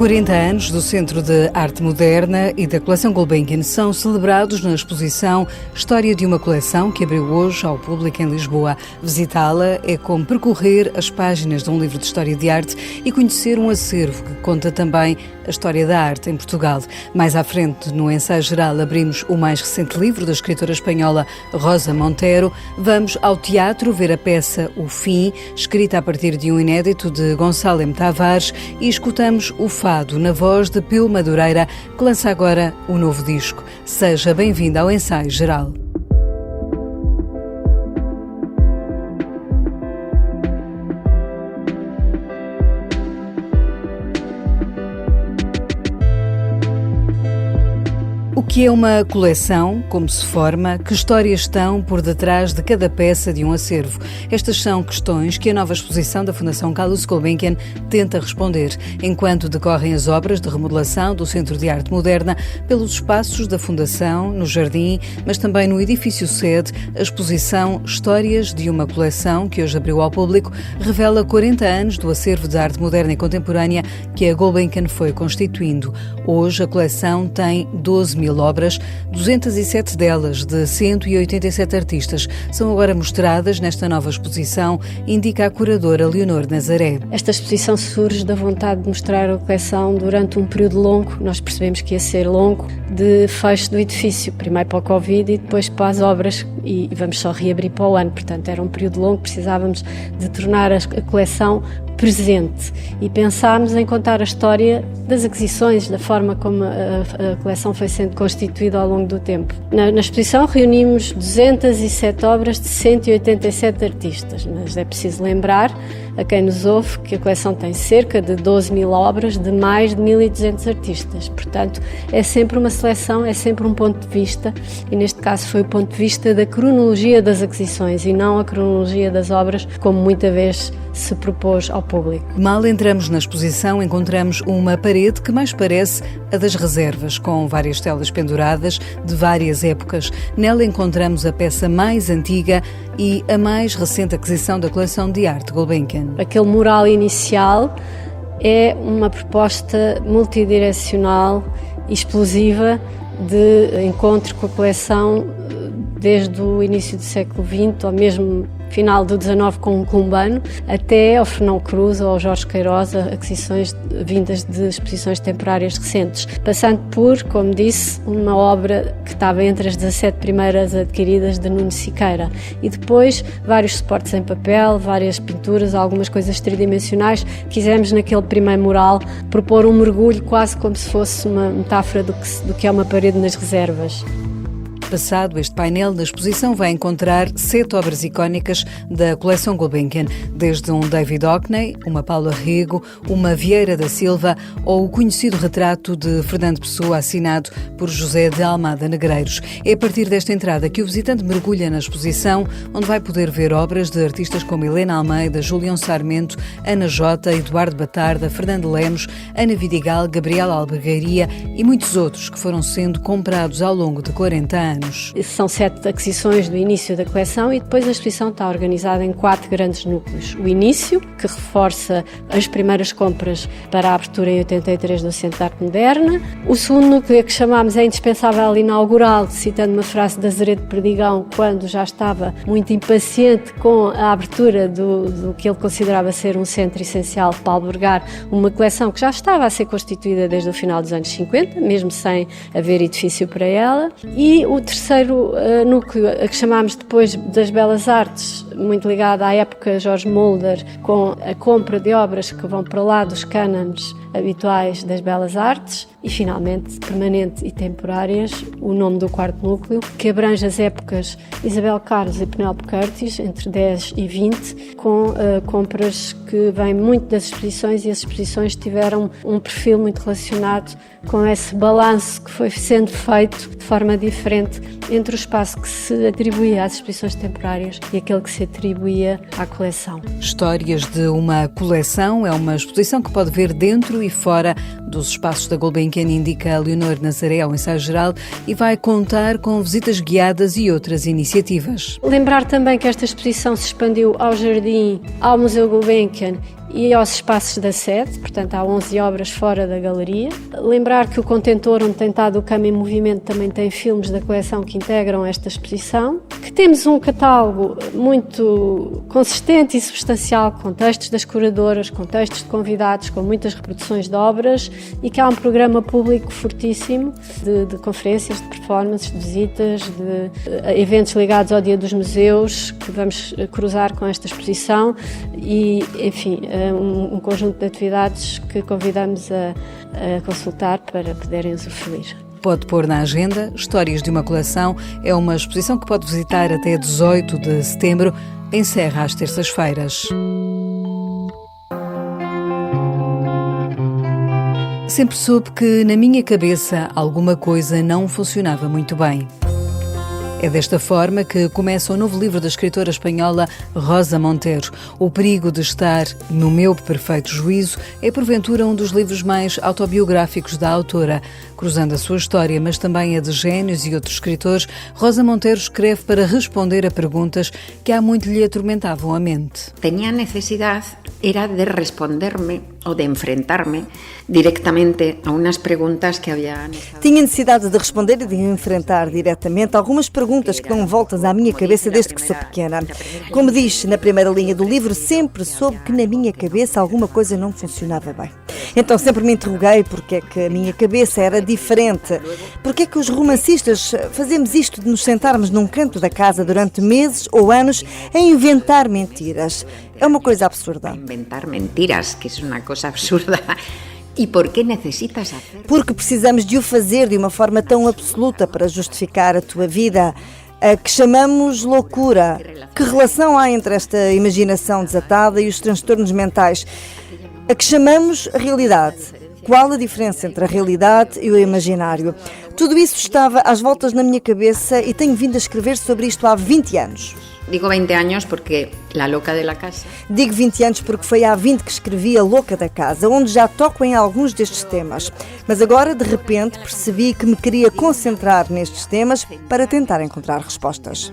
40 anos do Centro de Arte Moderna e da Coleção Gulbenkian são celebrados na exposição História de uma Coleção, que abriu hoje ao público em Lisboa. Visitá-la é como percorrer as páginas de um livro de história de arte e conhecer um acervo que conta também a história da arte em Portugal. Mais à frente, no ensaio geral, abrimos o mais recente livro da escritora espanhola Rosa Montero. Vamos ao teatro ver a peça O Fim, escrita a partir de um inédito de Gonçalo M. Tavares, e escutamos o fado na voz de Peu Madureira, que lança agora o novo disco. Seja bem-vinda ao ensaio geral. O que é uma coleção? Como se forma? Que histórias estão por detrás de cada peça de um acervo? Estas são questões que a nova exposição da Fundação Carlos Gulbenkian tenta responder, enquanto decorrem as obras de remodelação do Centro de Arte Moderna pelos espaços da Fundação, no Jardim, mas também no edifício sede. A exposição Histórias de uma Coleção, que hoje abriu ao público, revela 40 anos do acervo de arte moderna e contemporânea que a Gulbenkian foi constituindo. Hoje a coleção tem 12.000 obras, 207 delas de 187 artistas são agora mostradas nesta nova exposição, indica a curadora Leonor Nazaré. Esta exposição surge da vontade de mostrar a coleção durante um período longo, nós percebemos que ia ser longo, de fecho do edifício, primeiro para o Covid e depois para as obras, e vamos só reabrir para o ano, portanto era um período longo, precisávamos de tornar a coleção presente e pensámos em contar a história das aquisições, da forma como a coleção foi sendo constituída ao longo do tempo. Na exposição reunimos 207 obras de 187 artistas, mas é preciso lembrar a quem nos ouve que a coleção tem cerca de 12.000 obras de mais de 1.200 artistas. Portanto, é sempre uma seleção, é sempre um ponto de vista, e neste caso foi o ponto de vista da cronologia das aquisições e não a cronologia das obras, como muita vez se propôs ao público. Mal entramos na exposição, encontramos uma parede que mais parece a das reservas, com várias telas penduradas de várias épocas. Nela encontramos a peça mais antiga e a mais recente aquisição da coleção de arte Gulbenkian. Aquele mural inicial é uma proposta multidirecional e explosiva de encontro com a coleção desde o início do século XX, ou mesmo final do XIX com o Columbano, até ao Fernão Cruz ou ao Jorge Queiroz, aquisições vindas de exposições temporárias recentes, passando por, como disse, uma obra que estava entre as 17 primeiras adquiridas de Nuno Siqueira, e depois vários suportes em papel, várias pinturas, algumas coisas tridimensionais. Quisemos naquele primeiro mural propor um mergulho quase como se fosse uma metáfora do que é uma parede nas reservas. Passado este painel, na exposição vai encontrar 7 obras icónicas da coleção Gulbenkian, desde um David Hockney, uma Paula Rego, uma Vieira da Silva ou o conhecido retrato de Fernando Pessoa assinado por José de Almada Negreiros. É a partir desta entrada que o visitante mergulha na exposição, onde vai poder ver obras de artistas como Helena Almeida, Julião Sarmento, Ana Jota, Eduardo Batarda, Fernando Lemos, Ana Vidigal, Gabriela Albergaria e muitos outros que foram sendo comprados ao longo de 40 anos. São 7 aquisições do início da coleção e depois a exposição está organizada em 4 grandes núcleos. O início, que reforça as primeiras compras para a abertura em 83 do Centro de Arte Moderna. O segundo núcleo, que chamámos É Indispensável Inaugural, citando uma frase de Azeredo Perdigão, quando já estava muito impaciente com a abertura do que ele considerava ser um centro essencial para albergar uma coleção que já estava a ser constituída desde o final dos anos 50, mesmo sem haver edifício para ela. E o terceiro núcleo, a que chamámos depois das Belas Artes, muito ligado à época Jorge Mulder, com a compra de obras que vão para lá dos cânones habituais das Belas Artes, e finalmente, permanente e temporárias, o nome do quarto núcleo, que abrange as épocas Isabel Carlos e Penélope Curtis, entre 10 e 20, com compras que vêm muito das exposições, e as exposições tiveram um perfil muito relacionado com esse balanço que foi sendo feito de forma diferente entre o espaço que se atribuía às exposições temporárias e aquele que se atribuía à coleção. Histórias de uma Coleção é uma exposição que pode ver dentro e fora dos espaços da Gulbenkian, indica a Leonor Nazaré ao ensaio geral, e vai contar com visitas guiadas e outras iniciativas. Lembrar também que esta exposição se expandiu ao Jardim, ao Museu Gulbenkian e aos espaços da sede, portanto há 11 obras fora da galeria. Lembrar que o contentor onde tem estado o Cama em Movimento também tem filmes da coleção que integram esta exposição, que temos um catálogo muito consistente e substancial, com textos das curadoras, com textos de convidados, com muitas reproduções de obras, e que há um programa público fortíssimo de conferências, de performances, de visitas, de eventos ligados ao Dia dos Museus, que vamos cruzar com esta exposição e, enfim, um conjunto de atividades que convidamos a consultar para poderem usufruir. Pode pôr na agenda. Histórias de uma Coleção é uma exposição que pode visitar até 18 de setembro, encerra às terças-feiras. Sempre soube que, na minha cabeça, alguma coisa não funcionava muito bem. É desta forma que começa o novo livro da escritora espanhola Rosa Montero. O perigo de estar no meu perfeito juízo é, porventura, um dos livros mais autobiográficos da autora. Cruzando a sua história, mas também a de génios e outros escritores, Rosa Montero escreve para responder a perguntas que há muito lhe atormentavam a mente. Tenía necesidad era de responderme ou de enfrentar-me diretamente a umas perguntas que havia... Tinha necessidade de responder e de enfrentar diretamente algumas perguntas que dão voltas à minha cabeça desde que sou pequena. Como diz na primeira linha do livro, sempre soube que na minha cabeça alguma coisa não funcionava bem. Então sempre me interroguei porque é que a minha cabeça era diferente. Porque é que os romancistas fazemos isto de nos sentarmos num canto da casa durante meses ou anos a inventar mentiras? É uma coisa absurda. Inventar mentiras, que é uma coisa absurda. E por que necessitas fazer? Porque precisamos de o fazer de uma forma tão absoluta para justificar a tua vida, a que chamamos loucura. Que relação há entre esta imaginação desatada e os transtornos mentais? A que chamamos realidade. Qual a diferença entre a realidade e o imaginário? Tudo isso estava às voltas na minha cabeça e tenho vindo a escrever sobre isto há 20 anos. Digo 20 anos porque La Louca de la Casa... Digo 20 anos porque foi há 20 que escrevi A Louca da Casa, onde já toco em alguns destes temas. Mas agora, de repente, percebi que me queria concentrar nestes temas para tentar encontrar respostas.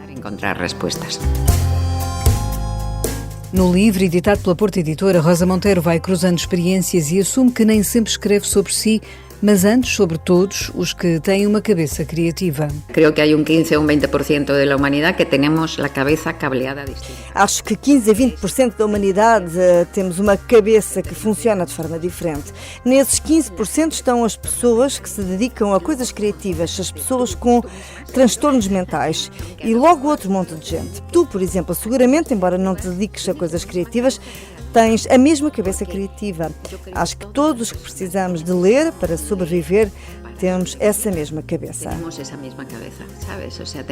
No livro, editado pela Porta Editora, Rosa Montero vai cruzando experiências e assume que nem sempre escreve sobre si, mas antes sobre todos os que têm uma cabeça criativa. Creo que há 15 ou 20% da humanidade que temos a cabeça cableada distinta. Acho que 15 a 20% da humanidade temos uma cabeça que funciona de forma diferente. Nesses 15% estão as pessoas que se dedicam a coisas criativas, as pessoas com transtornos mentais e logo outro monte de gente. Tu, por exemplo, seguramente, embora não te dediques a coisas criativas, tens a mesma cabeça criativa. Acho que todos os que precisamos de ler para sobreviver temos essa mesma cabeça. Temos essa mesma cabeça, sabes? Ou seja,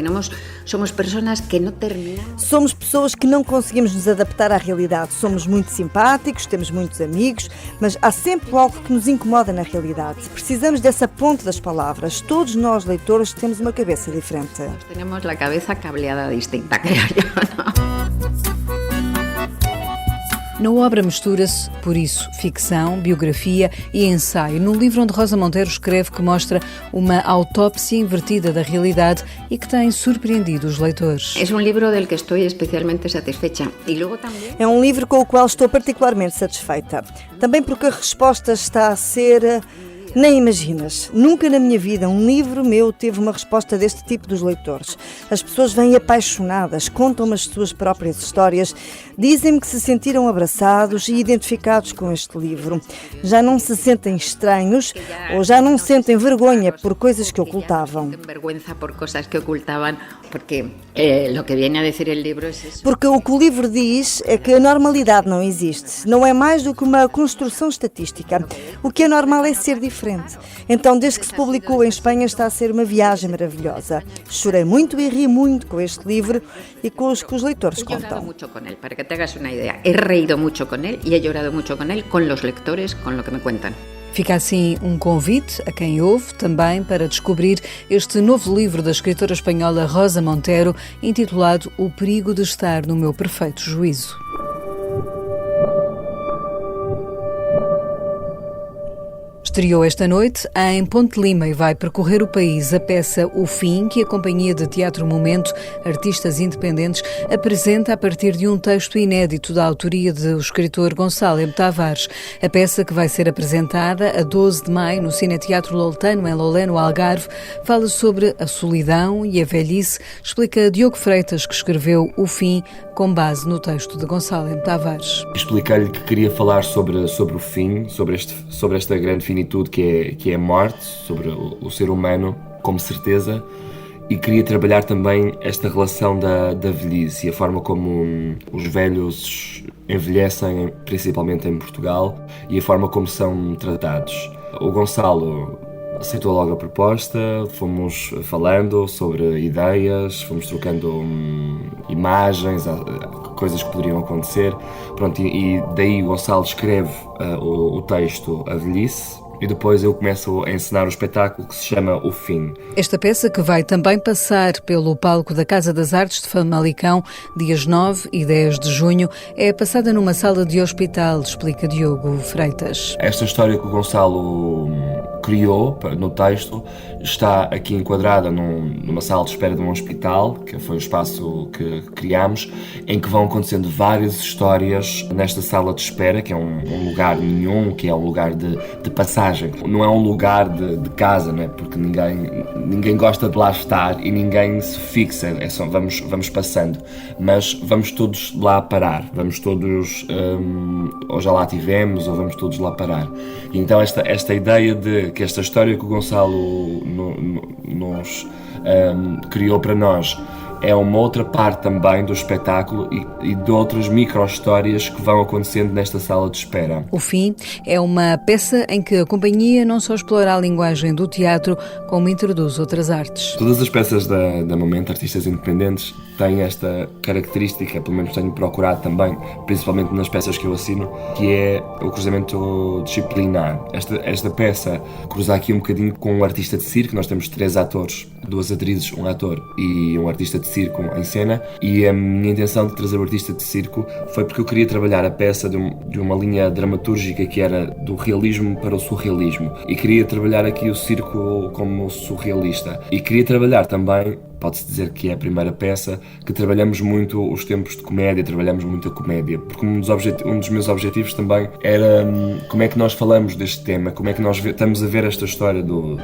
somos pessoas que não terminam. Somos pessoas que não conseguimos nos adaptar à realidade. Somos muito simpáticos, temos muitos amigos, mas há sempre algo que nos incomoda na realidade. Precisamos dessa ponte das palavras. Todos nós, leitores, temos uma cabeça diferente. Nós temos a cabeça cableada distinta, creio eu, não? Na obra mistura-se, por isso, ficção, biografia e ensaio. No livro onde Rosa Montero escreve que mostra uma autópsia invertida da realidade e que tem surpreendido os leitores. É um livro del que estou especialmente satisfeita. E logo também... É um livro com o qual estou particularmente satisfeita. Também porque a resposta está a ser... Nem imaginas, nunca na minha vida um livro meu teve uma resposta deste tipo dos leitores. As pessoas vêm apaixonadas, contam-me as suas próprias histórias, dizem-me que se sentiram abraçados e identificados com este livro. Já não se sentem estranhos ou já não sentem vergonha por coisas que ocultavam. Porque o que o livro diz é que a normalidade não existe. Não é mais do que uma construção estatística. O que é normal é ser diferente. Então, desde que se publicou em Espanha, está a ser uma viagem maravilhosa. Chorei muito e ri muito com este livro e com os que os leitores contam. Para que te hagas uma ideia, he reído muito com ele e he chorado muito com ele, com os leitores, com o que me contam. Fica assim um convite a quem ouve também para descobrir este novo livro da escritora espanhola Rosa Montero, intitulado O Perigo de Estar no Meu Perfeito Juízo. Estreou esta noite em Ponte Lima e vai percorrer o país a peça O Fim, que a Companhia de Teatro Momento, Artistas Independentes, apresenta a partir de um texto inédito da autoria do escritor Gonçalo M. Tavares. A peça, que vai ser apresentada a 12 de maio no Cineteatro Loltano, em Lolé, no Algarve, fala sobre a solidão e a velhice, explica Diogo Freitas, que escreveu O Fim com base no texto de Gonçalo M. Tavares. Expliquei-lhe que queria falar sobre o fim, sobre esta grande finitude que é a morte, sobre o ser humano como certeza, e queria trabalhar também esta relação da velhice e a forma como os velhos envelhecem, principalmente em Portugal, e a forma como são tratados. O Gonçalo aceitou logo a proposta, fomos falando sobre ideias, fomos trocando imagens, coisas que poderiam acontecer. Pronto, e daí o Gonçalo escreve o texto A Velhice, e depois eu começo a encenar o espetáculo que se chama O Fim. Esta peça, que vai também passar pelo palco da Casa das Artes de Famalicão, dias 9 e 10 de junho, é passada numa sala de hospital, explica Diogo Freitas. Esta história que o Gonçalo criou no texto está aqui enquadrada numa sala de espera de um hospital, que foi o espaço que criámos, em que vão acontecendo várias histórias nesta sala de espera, que é um lugar nenhum, que é um lugar de passagem. Não é um lugar de casa, né? Porque ninguém gosta de lá estar e ninguém se fixa, é só vamos passando, mas vamos todos lá parar, vamos todos, ou já lá tivemos, ou vamos todos lá parar. E então esta ideia de que esta história que o Gonçalo nos criou para nós é uma outra parte também do espetáculo e de outras micro-histórias que vão acontecendo nesta sala de espera. O Fim é uma peça em que a companhia não só explora a linguagem do teatro, como introduz outras artes. Todas as peças da Momento, Artistas Independentes, têm esta característica, pelo menos tenho procurado também, principalmente nas peças que eu assino, que é o cruzamento disciplinar. Esta peça cruza aqui um bocadinho com um artista de circo. Nós temos 3 atores, 2 atrizes, um ator e um artista de circo em cena, e a minha intenção de trazer o artista de circo foi porque eu queria trabalhar a peça de uma linha dramatúrgica que era do realismo para o surrealismo, e queria trabalhar aqui o circo como surrealista, e queria trabalhar também, pode-se dizer que é a primeira peça que trabalhamos muito os tempos de comédia, trabalhamos muito a comédia, porque um dos meus objetivos também era como é que nós falamos deste tema, como é que nós estamos a ver esta história do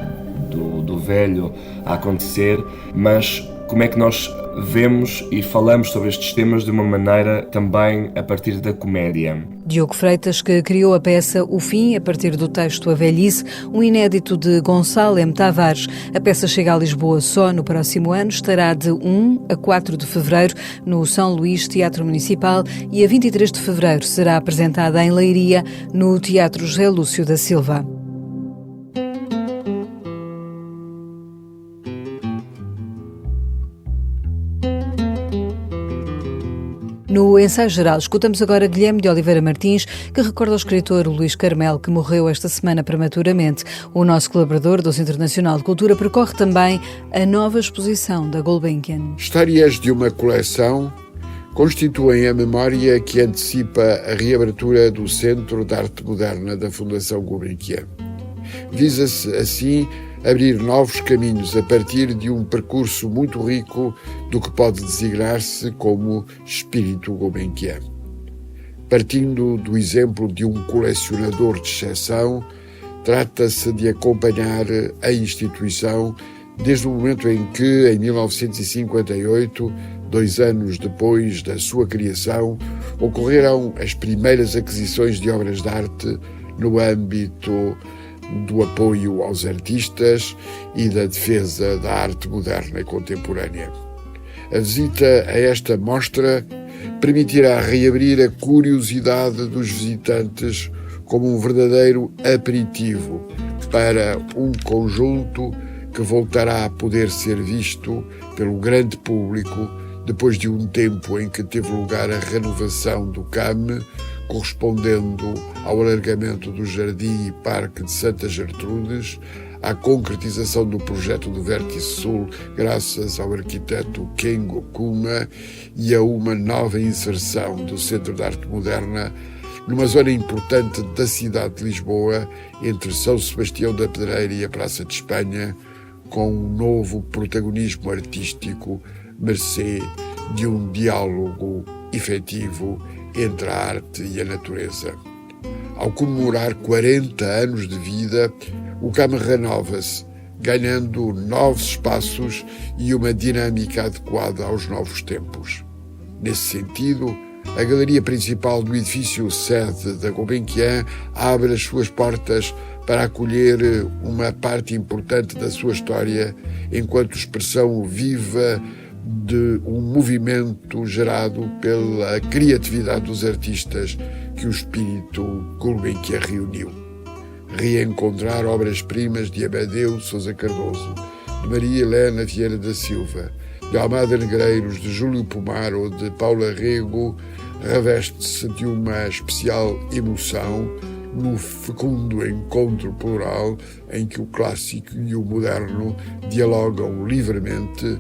velho a acontecer, mas como é que nós vemos e falamos sobre estes temas de uma maneira também a partir da comédia. Diogo Freitas, que criou a peça O Fim a partir do texto A Velhice, um inédito de Gonçalo M. Tavares. A peça chega a Lisboa só no próximo ano, estará de 1 a 4 de fevereiro no São Luís Teatro Municipal e a 23 de fevereiro será apresentada em Leiria no Teatro José Lúcio da Silva. No ensaio geral, escutamos agora Guilherme de Oliveira Martins, que recorda o escritor Luís Carmel, que morreu esta semana prematuramente. O nosso colaborador do Centro Nacional de Cultura percorre também a nova exposição da Gulbenkian. Histórias de uma coleção constituem a memória que antecipa a reabertura do Centro de Arte Moderna da Fundação Gulbenkian. Visa-se, assim, abrir novos caminhos a partir de um percurso muito rico do que pode designar-se como espírito Gulbenkian. Partindo do exemplo de um colecionador de exceção, trata-se de acompanhar a instituição desde o momento em que, em 1958, 2 anos depois da sua criação, ocorreram as primeiras aquisições de obras de arte no âmbito do apoio aos artistas e da defesa da arte moderna e contemporânea. A visita a esta mostra permitirá reabrir a curiosidade dos visitantes como um verdadeiro aperitivo para um conjunto que voltará a poder ser visto pelo grande público depois de um tempo em que teve lugar a renovação do CAM, correspondendo ao alargamento do Jardim e Parque de Santa Gertrudes, à concretização do projeto do Vértice Sul graças ao arquiteto Kengo Kuma e a uma nova inserção do Centro de Arte Moderna numa zona importante da cidade de Lisboa, entre São Sebastião da Pedreira e a Praça de Espanha, com um novo protagonismo artístico, mercê de um diálogo efetivo entre a arte e a natureza. Ao comemorar 40 anos de vida, o CAM renova-se, ganhando novos espaços e uma dinâmica adequada aos novos tempos. Nesse sentido, a galeria principal do edifício sede da Gulbenkian abre as suas portas para acolher uma parte importante da sua história enquanto expressão viva de um movimento gerado pela criatividade dos artistas que o espírito Gulbenkian reuniu. Reencontrar obras-primas de Amadeu de Sousa Cardoso, de Maria Helena Vieira da Silva, de Almada Negreiros, de Júlio Pomar ou de Paula Rego reveste-se de uma especial emoção no fecundo encontro plural em que o clássico e o moderno dialogam livremente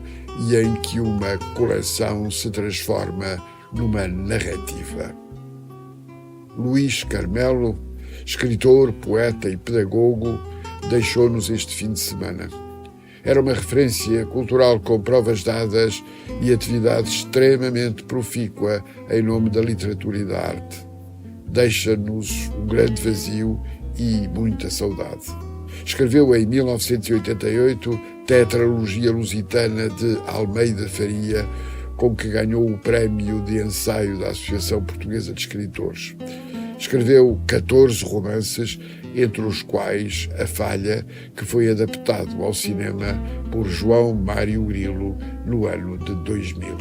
e em que uma coleção se transforma numa narrativa. Luís Carmelo, escritor, poeta e pedagogo, deixou-nos este fim de semana. Era uma referência cultural com provas dadas e atividade extremamente profícua em nome da literatura e da arte. Deixa-nos um grande vazio e muita saudade. Escreveu em 1988 Tetralogia Lusitana de Almeida Faria, com que ganhou o prémio de ensaio da Associação Portuguesa de Escritores. Escreveu 14 romances, entre os quais A Falha, que foi adaptado ao cinema por João Mário Grilo no ano de 2000.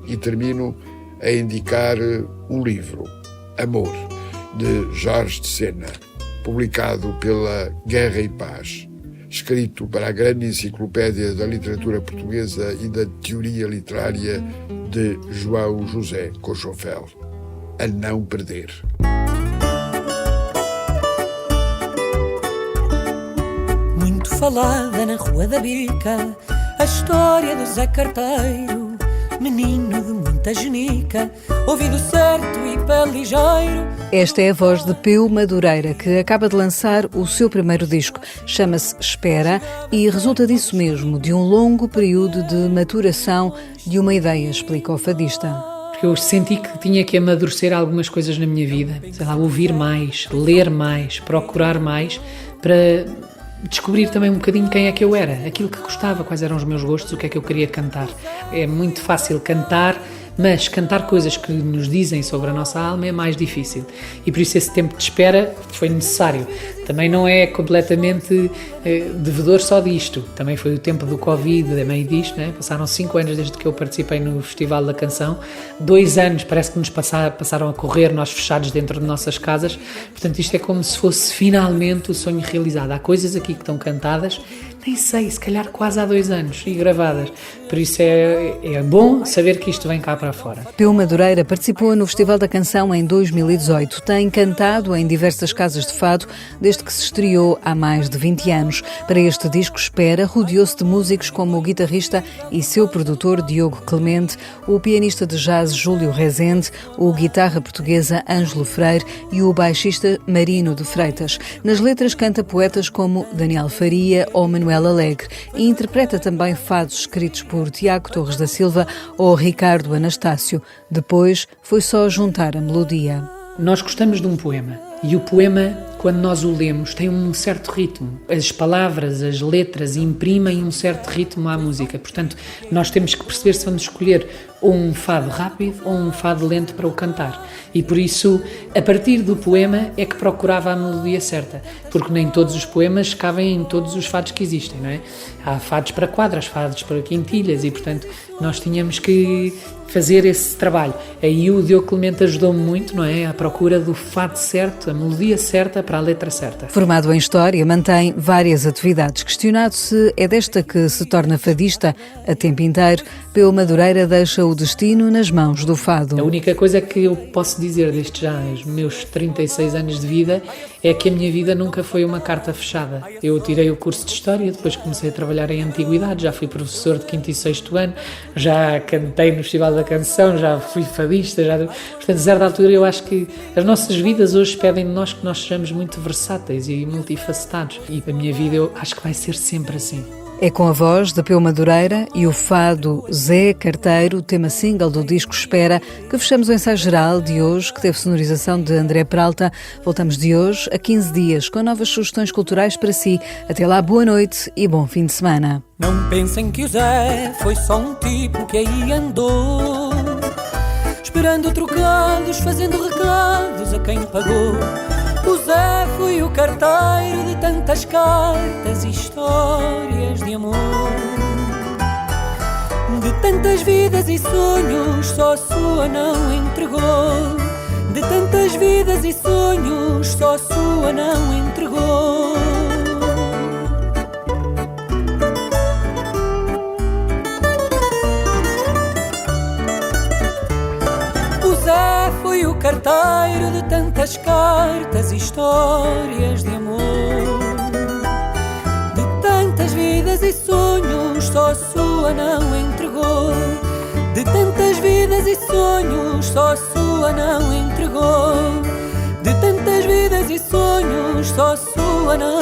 E termino a indicar um livro, Amor, de Jorge de Sena, publicado pela Guerra e Paz, escrito para a grande enciclopédia da literatura portuguesa e da teoria literária de João José Cochofel. A não perder. Muito falada na Rua da Bica, a história do Zé Carteiro, menino de muita genica, ouvido certo e pé ligeiro. Esta é a voz de Peu Madureira, que acaba de lançar o seu primeiro disco. Chama-se Espera e resulta disso mesmo, de um longo período de maturação de uma ideia, explica o fadista. Porque eu senti que tinha que amadurecer algumas coisas na minha vida. Sei lá, ouvir mais, ler mais, procurar mais, para descobrir também um bocadinho quem é que eu era, aquilo que gostava, quais eram os meus gostos, o que é que eu queria cantar. É muito fácil cantar, mas cantar coisas que nos dizem sobre a nossa alma é mais difícil. E por isso esse tempo de espera foi necessário. Também não é completamente devedor só disto. Também foi o tempo do Covid, a meio disto, né? Passaram 5 anos desde que eu participei no Festival da Canção. 2 anos parece que nos passaram a correr, nós fechados dentro de nossas casas. Portanto, isto é como se fosse finalmente o sonho realizado. Há coisas aqui que estão cantadas, nem sei, se calhar quase há 2 anos, e gravadas. Por isso é bom saber que isto vem cá para fora. Peu Madureira participou no Festival da Canção em 2018. Tem cantado em diversas casas de fado desde que se estreou há mais de 20 anos. Para este disco Espera, rodeou-se de músicos como o guitarrista e seu produtor Diogo Clemente, o pianista de jazz Júlio Rezende, o guitarra portuguesa Ângelo Freire e o baixista Marino de Freitas. Nas letras canta poetas como Daniel Faria ou Manuel Alegre e interpreta também fados escritos por Tiago Torres da Silva ou Ricardo Anastácio. Depois foi só juntar a melodia. Nós gostamos de um poema e o poema, quando nós o lemos, tem um certo ritmo. As palavras, as letras imprimem um certo ritmo à música. Portanto, nós temos que perceber se vamos escolher ou um fado rápido ou um fado lento para o cantar. E por isso, a partir do poema é que procurava a melodia certa, porque nem todos os poemas cabem em todos os fados que existem, não é? Há fados para quadras, fados para quintilhas e, portanto, nós tínhamos que fazer esse trabalho. Aí o Diogo Clemente ajudou-me muito, não é? À procura do fado certo, a melodia certa para a letra certa. Formado em História, mantém várias atividades. Questionado se é desta que se torna fadista a tempo inteiro, Peu Madureira deixa o o destino nas mãos do fado. A única coisa que eu posso dizer destes já os meus 36 anos de vida é que a minha vida nunca foi uma carta fechada. Eu tirei o curso de História, depois comecei a trabalhar em Antiguidade, já fui professor de 5º e 6º ano, já cantei no Festival da Canção, já fui fadista, portanto, a certa altura eu acho que as nossas vidas hoje pedem de nós que nós sejamos muito versáteis e multifacetados. E a minha vida eu acho que vai ser sempre assim. É com a voz da Peu Madureira e o fado Zé Carteiro, tema single do disco Espera, que fechamos o ensaio geral de hoje, que teve sonorização de André Peralta. Voltamos de hoje a 15 dias com novas sugestões culturais para si. Até lá, boa noite e bom fim de semana. Não pensem que o Zé foi só um tipo que aí andou, esperando trocados, fazendo recados a quem pagou. O Zé foi o carteiro de tantas cartas e histórias de amor, de tantas vidas e sonhos, só a sua não entregou. De tantas vidas e sonhos, só a sua não entregou. O Zé foi o carteiro de tantas cartas e histórias de amor, de tantas vidas e sonhos, só a sua não entregou. De tantas vidas e sonhos, só a sua não entregou. De tantas vidas e sonhos, só a sua não